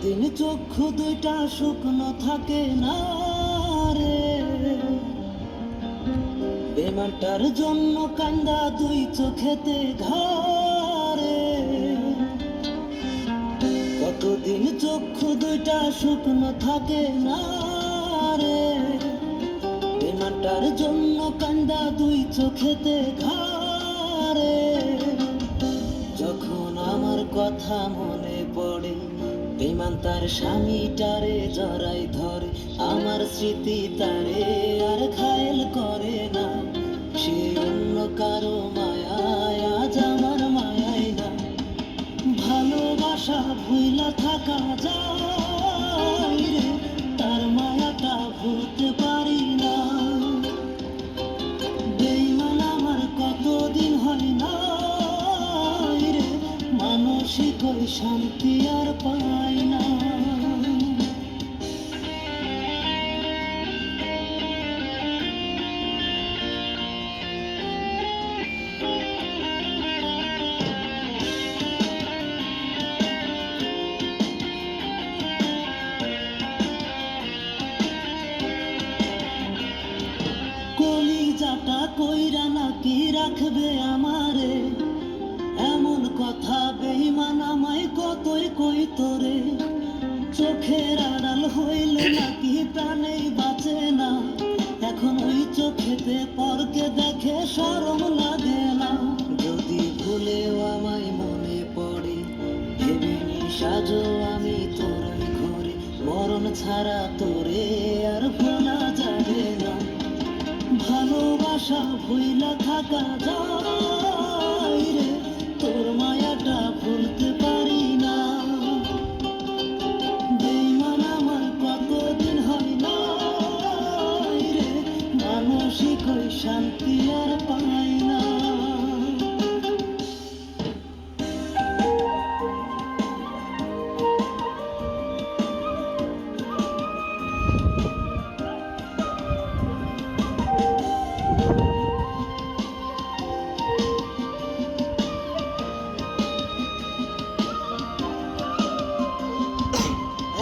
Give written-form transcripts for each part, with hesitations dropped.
কতদিন চক্ষু দুইটা শুকনো থাকে না রে, বেমানটার জন্য কান্দা দুই চোখেতে ঘরে। কতদিন চক্ষু দুইটা শুকনো থাকে না রে, বেমানটার জন্য কান্দা দুই চোখেতে ঘরে। যখন আমার কথা মনে পড়ে, বেমান তার স্বামীটারে জড়াই ধরে, আমার স্মৃতি তারে আর ঘায়েল করে না। সে অন্য কারো মায়ায়, আজ আমার মায়ায় না। ভালোবাসা ভুইলা থাকা যায় রে, তার মায়াটা ভুলতে পারি না। বেঈমান আমার কতদিন হয় না রে, মানসিক ওই শান্তি আর পাই না। কলিজাটা কইরা নাকি রাখবে আমারে, এমন কথা বেঈমান আমায় কতই কই তোরে। চোখের আড়াল হইলে নাকি প্রাণেই বাঁচে না, এখন ওই চোখেতে পরকে দেখে শরম লাগে না। যদি ভুলেও আমায় মনে পড়ে, ভেবে সাজো আমি তোর ঘরে, মরণ ছাড়া তোরে আর ভোলা যাবে না। ভালোবাসা ভুইলা থাকা যায় রে, তোর মায়াটা ভুলতে পারি না। বেঈমান আমার কতদিন হয় না রে, মানসিক ওই শান্তি আর পাই না।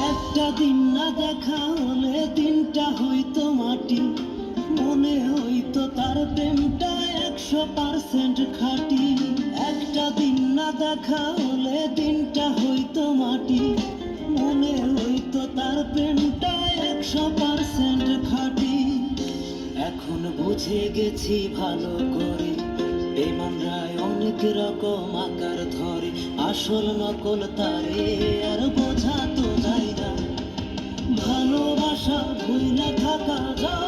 একটা দিন না দেখা হলে দিনটা হইতো মাটি, মনে হইতো তার প্রেমটা 100% খাঁটি। একটা দিন না দেখা হলে দিনটা হইতো মাটি, মনে হইতো তার প্রেমটা 100% খাঁটি। এখন বুঝে গেছি ভালো করে, বেঈমানরা অনেক রকম আকার ধরে, আসল নকল তারে আর বোঝা তো যায় না। ভালোবাসা ভুইলা থাকা যায়।